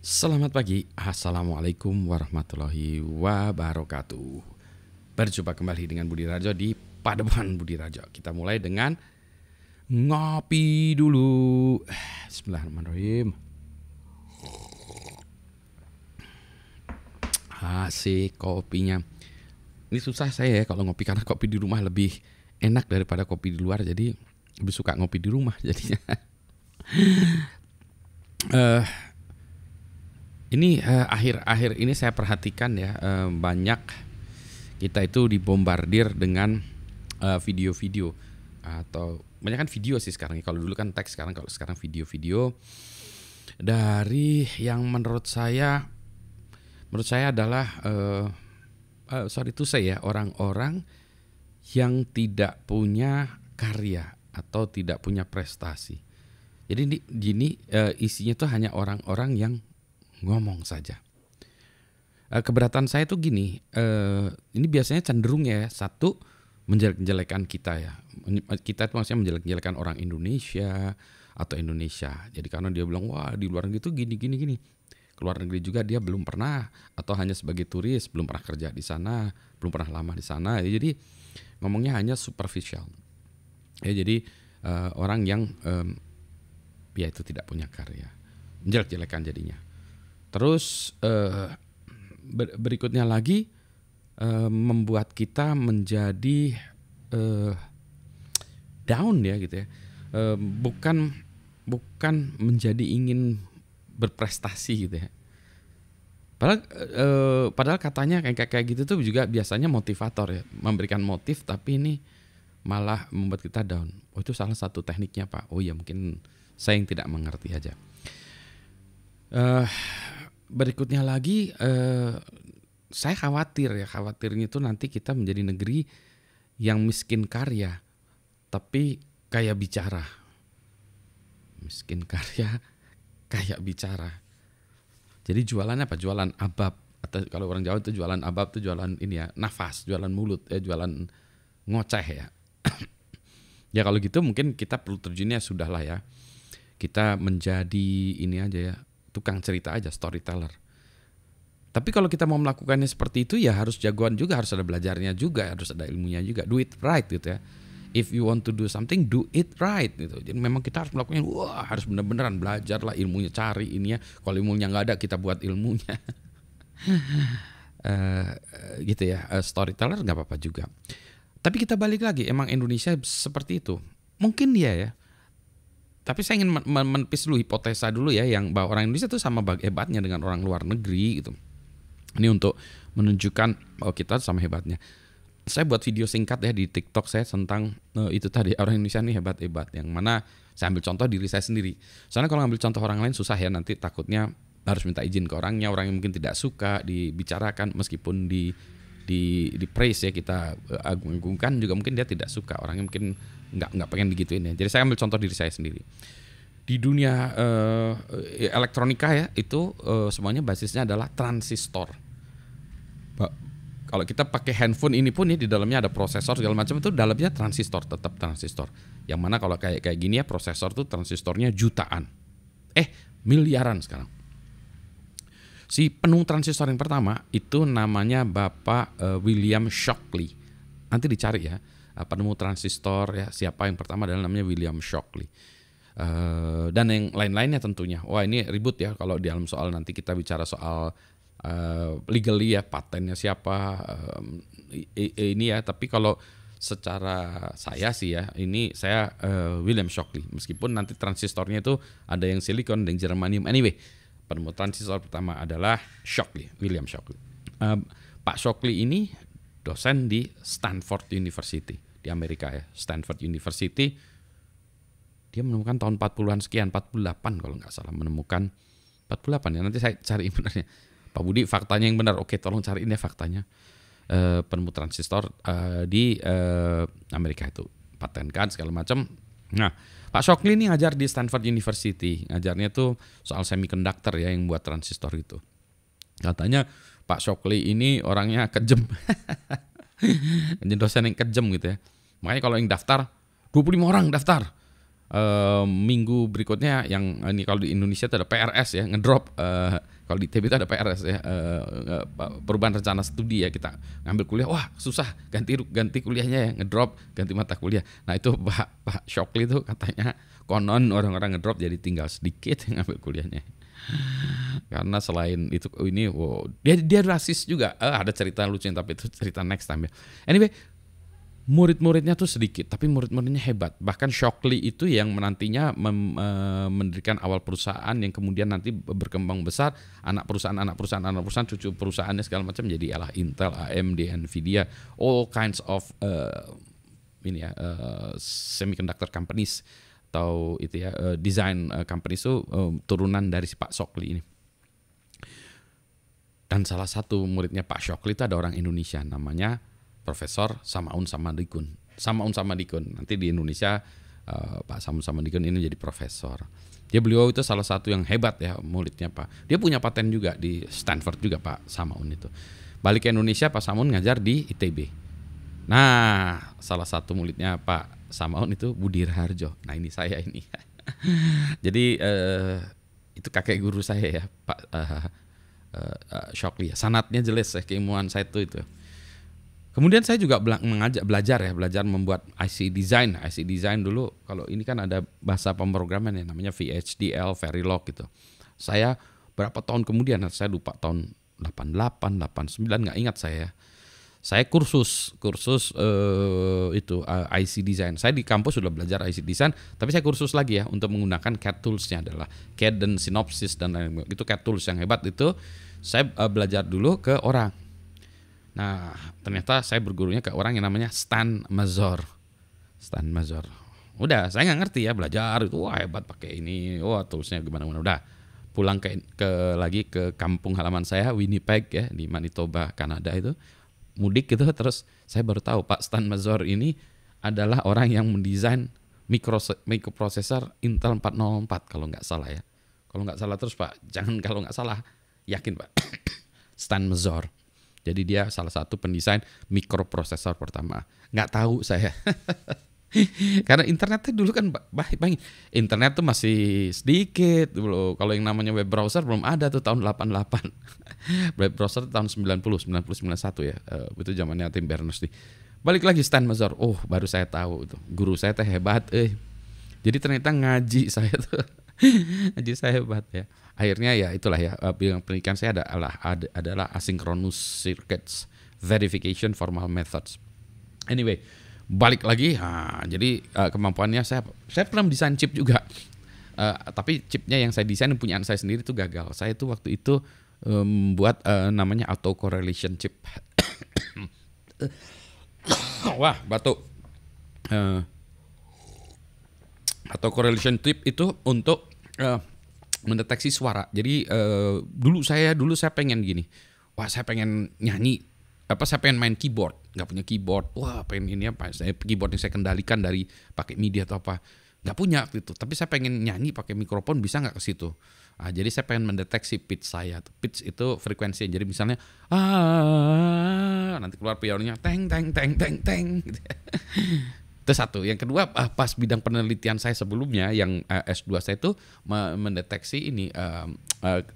Selamat pagi, Assalamualaikum warahmatullahi wabarakatuh. Berjumpa kembali dengan Budi Rajo di Padepokan Budi Rajo. Kita mulai dengan ngopi dulu. Bismillahirrahmanirrahim. Asik kopinya. Ini susah saya ya kalau ngopi karena kopi di rumah lebih enak daripada kopi di luar. Jadi lebih suka ngopi di rumah jadinya. Ini akhir-akhir ini saya perhatikan ya, banyak kita itu dibombardir dengan video-video atau banyak kan video sih sekarang. Kalau dulu kan teks, kalau sekarang video-video dari yang menurut saya adalah sorry to say ya, orang-orang yang tidak punya karya atau tidak punya prestasi. Jadi gini, isinya tuh hanya orang-orang yang ngomong saja. Keberatan saya tuh gini, ini biasanya cenderung ya, satu menjelek-jelekan kita ya. Kita itu maksudnya menjelek-jelekan orang Indonesia atau Indonesia. Jadi karena dia bilang wah di luar negeri tuh gini. Keluar negeri juga dia belum pernah atau hanya sebagai turis, belum pernah kerja di sana, belum pernah lama di sana. Ya, jadi ngomongnya hanya superficial. Ya, jadi orang yang ya itu tidak punya karya, menjelek-jelekan jadinya. Terus berikutnya lagi membuat kita menjadi down ya gitu ya. Bukan menjadi ingin berprestasi gitu ya. Padahal katanya kayak gitu tuh juga biasanya motivator ya, memberikan motif, tapi ini malah membuat kita down. Oh itu salah satu tekniknya Pak. Oh ya mungkin saya yang tidak mengerti aja. Berikutnya lagi saya khawatirnya itu nanti kita menjadi negeri yang miskin karya tapi kaya bicara. Miskin karya kaya bicara. Jadi jualannya apa? Jualan abab, atau kalau orang Jawa itu jualan abab itu jualan ini ya, nafas, jualan mulut, jualan ngoceh ya. Ya kalau gitu mungkin kita perlu terjunnya sudahlah ya. Kita menjadi ini aja ya, tukang cerita aja, storyteller. Tapi kalau kita mau melakukannya seperti itu ya harus jagoan juga, harus ada belajarnya juga, harus ada ilmunya juga. Do it right gitu ya. If you want to do something, do it right gitu. Jadi memang kita harus melakukannya, wah harus bener-beneran belajar lah ilmunya, cari ini ya. Kalau ilmunya nggak ada, kita buat ilmunya. Gitu ya, storyteller nggak apa-apa juga. Tapi kita balik lagi, emang Indonesia seperti itu. Mungkin dia ya. Tapi saya ingin menepis dulu hipotesa dulu ya, yang bahwa orang Indonesia itu sama hebatnya dengan orang luar negeri gitu. Ini untuk menunjukkan bahwa kita sama hebatnya. Saya buat video singkat ya di TikTok saya tentang itu tadi, orang Indonesia ini hebat-hebat. Yang mana saya ambil contoh diri saya sendiri. Soalnya kalau ngambil contoh orang lain susah ya, nanti takutnya harus minta izin ke orangnya, orang yang mungkin tidak suka dibicarakan meskipun di praise ya, kita agung-agungkan juga mungkin dia tidak suka, orangnya mungkin nggak pengen digituin ya. Jadi saya ambil contoh diri saya sendiri. Di dunia elektronika ya itu semuanya basisnya adalah transistor. Kalau kita pakai handphone ini pun ya di dalamnya ada prosesor segala macam, itu dalamnya transistor, tetap transistor. Yang mana kalau kayak gini ya, prosesor tuh transistornya jutaan, miliaran sekarang. Si penemu transistor yang pertama itu namanya Bapak William Shockley. Nanti dicari ya, penemu transistor ya, siapa yang pertama adalah namanya William Shockley. Dan yang lain-lainnya tentunya. Wah ini ribut ya kalau di dalam soal nanti kita bicara soal legally ya, patennya siapa, ini ya. Tapi kalau secara saya sih ya, ini saya William Shockley. Meskipun nanti transistornya itu ada yang silikon, ada yang germanium. Anyway, penemu transistor pertama adalah Shockley, William Shockley. Pak Shockley ini dosen di Stanford University di Amerika ya, Stanford University. Dia menemukan tahun 40-an sekian, 48 kalau nggak salah, menemukan 48 ya. Nanti saya cari benarnya. Pak Budi, faktanya yang benar. Oke, tolong cariin ya faktanya. Penemu transistor di Amerika itu, patenkan segala macam. Nah, Pak Shockley ini ngajar di Stanford University. Ngajarnya tuh soal semiconductor ya, yang buat transistor itu. Katanya Pak Shockley ini orangnya kejem. Jadi dosen yang kejem gitu ya. Makanya kalau yang daftar 25 orang daftar. Minggu berikutnya yang ini kalau di Indonesia itu ada PRS ya, ngedrop Kalau di ITB itu ada PRS ya, perubahan rencana studi ya, kita ngambil kuliah, wah susah, ganti kuliahnya ya, ngedrop, ganti mata kuliah. Nah itu Pak Shockley itu katanya konon orang-orang ngedrop jadi tinggal sedikit yang ngambil kuliahnya. Karena selain itu ini, wow, dia rasis juga. Ada cerita lucu tapi itu cerita next time ya. Anyway, murid-muridnya tuh sedikit, tapi murid-muridnya hebat. Bahkan Shockley itu yang menantinya mendirikan awal perusahaan yang kemudian nanti berkembang besar, anak perusahaan, cucu perusahaannya segala macam jadi Intel, AMD, Nvidia, all kinds of semiconductor companies atau itu ya design companies itu turunan dari si Pak Shockley ini. Dan salah satu muridnya Pak Shockley itu ada orang Indonesia namanya Profesor Samaun Samadikun. Nanti di Indonesia Pak Samaun Samadikun ini jadi profesor. Beliau itu salah satu yang hebat ya muridnya Pak. Dia punya paten juga di Stanford juga Pak Samaun itu. Balik ke Indonesia Pak Samaun ngajar di ITB. Nah salah satu muridnya Pak Samaun itu Budi Raharjo. Nah ini saya ini. Jadi itu kakek guru saya ya Pak Shockley. Sanatnya jelas ya, keilmuan saya itu. Kemudian saya juga belajar membuat IC design. IC design dulu kalau ini kan ada bahasa pemrograman yang namanya VHDL, Verilog gitu. Saya berapa tahun kemudian, saya lupa tahun 88, 89 nggak ingat saya. Saya kursus itu IC design. Saya di kampus sudah belajar IC design, tapi saya kursus lagi ya untuk menggunakan CAD toolsnya adalah CAD dan Synopsys dan lain-lain. Itu CAD tools yang hebat itu. Saya belajar dulu ke orang. Nah, ternyata saya bergurunya ke orang yang namanya Stan Mazur. Udah, saya nggak ngerti ya belajar itu, wah hebat pakai ini, wah toolsnya gimana. Udah, pulang lagi ke kampung halaman saya Winnipeg ya di Manitoba, Kanada itu, mudik gitu. Terus saya baru tahu Pak Stan Mazur ini adalah orang yang mendesain microprocessor Intel 404 kalau nggak salah ya. Kalau nggak salah terus Pak, jangan kalau nggak salah, yakin Pak. Stan Mazur. Jadi dia salah satu pendesain mikroprosesor pertama. Nggak tahu saya. Karena internetnya dulu kan baik. Internet tuh masih sedikit dulu. Kalau yang namanya web browser belum ada tuh tahun 88. Web browser tahun 91 ya. Itu zamannya Tim Berners-Lee. Balik lagi Stan Mazur. Oh, baru saya tahu itu. Guru saya teh hebat. Jadi ternyata ngaji saya tuh. Ngaji saya hebat ya. Akhirnya ya itulah ya, bidang pendidikan saya adalah asynchronous circuits, verification, formal methods. Anyway, balik lagi, jadi kemampuannya saya pernah desain chip juga, tapi chipnya yang saya desain punyaan saya sendiri itu gagal. Saya itu waktu itu membuat namanya autocorrelation chip. Wah, batuk. Autocorrelation chip itu untuk mendeteksi suara. Jadi dulu saya pengen gini. Wah, saya pengen nyanyi. Saya pengen main keyboard. Nggak punya keyboard. Wah, pengen ini apa? Saya keyboard yang saya kendalikan dari pakai MIDI atau apa. Nggak punya gitu. Tapi saya pengen nyanyi pakai mikrofon, bisa nggak ke situ? Jadi saya pengen mendeteksi pitch saya. Pitch itu frekuensi. Jadi misalnya nanti keluar pianonya teng teng teng teng teng gitu. Itu satu. Yang kedua, pas bidang penelitian saya sebelumnya yang S2 saya itu mendeteksi ini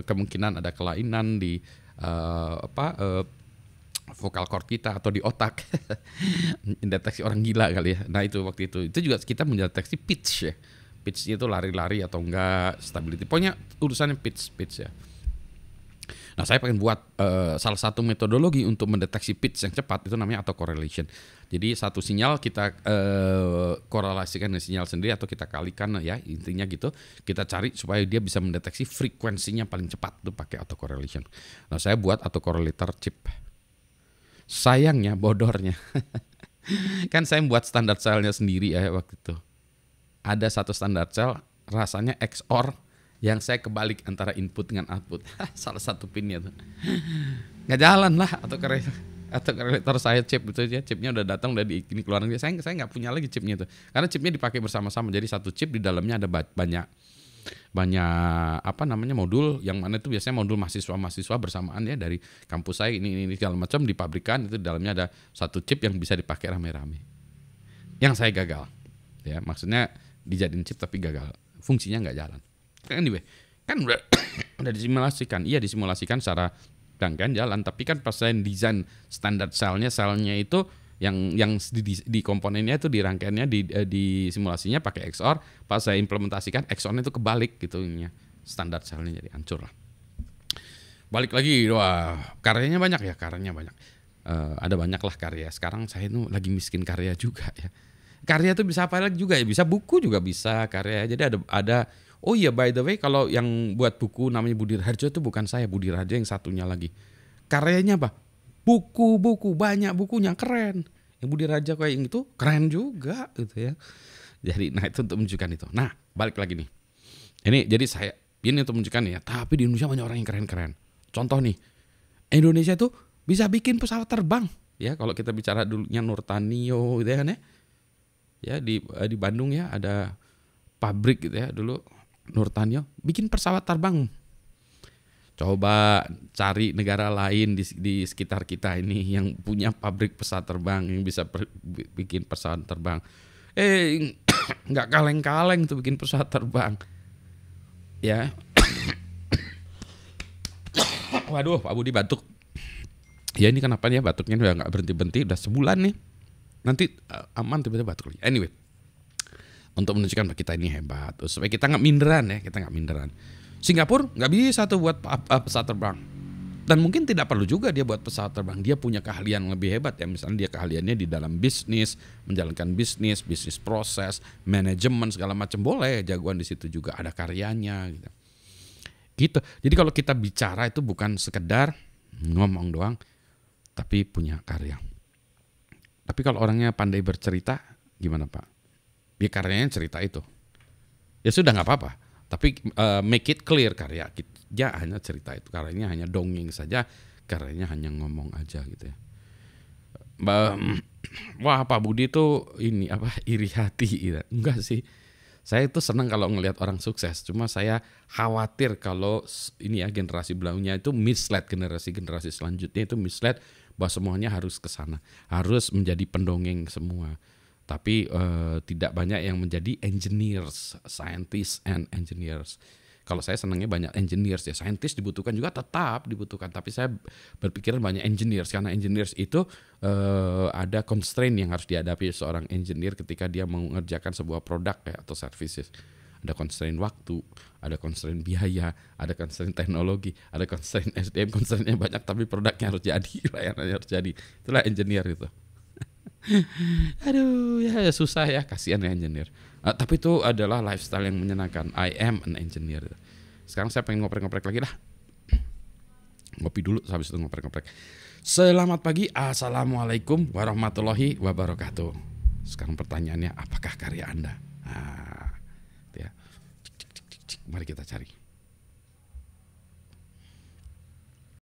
kemungkinan ada kelainan di vokal cord kita atau di otak. Mendeteksi orang gila kali ya. Nah itu waktu itu juga kita mendeteksi pitch ya. Pitch itu lari-lari atau enggak, stability. Pokoknya urusannya pitch ya. Nah saya pengen buat salah satu metodologi untuk mendeteksi pitch yang cepat itu namanya autocorrelation. Jadi satu sinyal kita korelasikan dengan sinyal sendiri atau kita kalikan ya, intinya gitu. Kita cari supaya dia bisa mendeteksi frekuensinya paling cepat, itu pakai autocorrelation. Nah saya buat autocorrelator chip. Sayangnya bodornya kan saya membuat standar selnya sendiri ya waktu itu. Ada satu standar sel rasanya XOR yang saya kebalik antara input dengan output. Salah satu pinnya tuh nggak jalan lah autocorrelator saya chip itu ya. Chipnya udah datang, udah ini keluaran. Saya nggak punya lagi chipnya itu karena chipnya dipakai bersama-sama. Jadi satu chip di dalamnya ada banyak modul, yang mana itu biasanya modul mahasiswa bersamaan ya dari kampus saya ini segala macam dipabrikan. Itu di dalamnya ada satu chip yang bisa dipakai rame-rame. Yang saya gagal ya, maksudnya dijadiin chip tapi gagal, fungsinya nggak jalan. Anyway, kan Udah disimulasikan, iya disimulasikan secara rangkaian jalan. Tapi kan pas saya desain standar selnya itu yang di komponennya itu di rangkaiannya di simulasinya pakai XOR. Pas saya implementasikan XOR itu kebalik gitu, standar selnya jadi hancur lah. Balik lagi, wah karyanya banyak ya, ada banyak lah karya. Sekarang saya itu lagi miskin karya juga ya. Karya itu bisa apa lagi juga ya, bisa buku juga bisa karya. Jadi ada oh iya, by the way, kalau yang buat buku namanya Budi Raharjo itu bukan saya, Budi Raharjo yang satunya lagi. Karyanya apa? Buku banyak, bukunya keren. Yang Budi Raharjo kayak yang itu keren juga gitu ya. Jadi nah itu untuk menunjukkan itu. Nah, balik lagi nih. Ini jadi saya ini untuk menunjukkan ya, tapi di Indonesia banyak orang yang keren-keren. Contoh nih, Indonesia tuh bisa bikin pesawat terbang. Ya, kalau kita bicara dulunya Nurtanio gitu ya kan ya. Ya di Bandung ya ada pabrik gitu ya dulu. Nurtanio bikin pesawat terbang. Coba cari negara lain di sekitar kita ini yang punya pabrik pesawat terbang yang bisa bikin pesawat terbang. Nggak kaleng-kaleng tuh bikin pesawat terbang. Ya. Waduh, Pak Budi batuk. Ya ini kenapa ya batuknya udah nggak berhenti-berhenti, udah sebulan nih. Nanti aman tiba-tiba batuk lagi. Anyway. Untuk menunjukkan bahwa kita ini hebat, supaya kita nggak minderan. Singapura nggak bisa tuh buat pesawat terbang, dan mungkin tidak perlu juga dia buat pesawat terbang. Dia punya keahlian yang lebih hebat ya, misalnya dia keahliannya di dalam bisnis, menjalankan bisnis proses, manajemen segala macam, boleh jagoan di situ juga, ada karyanya gitu. Jadi kalau kita bicara itu bukan sekedar ngomong doang, tapi punya karya. Tapi kalau orangnya pandai bercerita, gimana Pak? Ya karyanya cerita itu, ya sudah nggak apa-apa. Tapi make it clear karya kita hanya cerita itu, karyanya hanya dongeng saja, karyanya hanya ngomong aja gitu ya. Wah Pak Budi itu ini apa iri hati gitu. Enggak sih, saya itu senang kalau ngelihat orang sukses. Cuma saya khawatir kalau ini ya generasi belakangnya itu misled, generasi selanjutnya itu misled bahwa semuanya harus ke sana, harus menjadi pendongeng semua. Tapi tidak banyak yang menjadi engineers, scientists and engineers. Kalau saya senangnya banyak engineers ya, scientist dibutuhkan juga, tetap dibutuhkan. Tapi saya berpikiran banyak engineers, karena engineers itu ada constraint yang harus dihadapi seorang engineer ketika dia mengerjakan sebuah produk ya, atau services. Ada constraint waktu, ada constraint biaya, ada constraint teknologi, ada constraint SDM, constraintnya banyak, tapi produknya harus jadi, layanannya harus jadi. Itulah engineer itu. Aduh ya susah ya, kasihan ya engineer. Tapi itu adalah lifestyle yang menyenangkan. I am an engineer. Sekarang saya pengen ngoprek-ngoprek lagi dah. Ngopi dulu, habis itu ngoprek-ngoprek. Selamat pagi, assalamualaikum warahmatullahi wabarakatuh. Sekarang pertanyaannya, apakah karya Anda? Ya. Mari kita cari.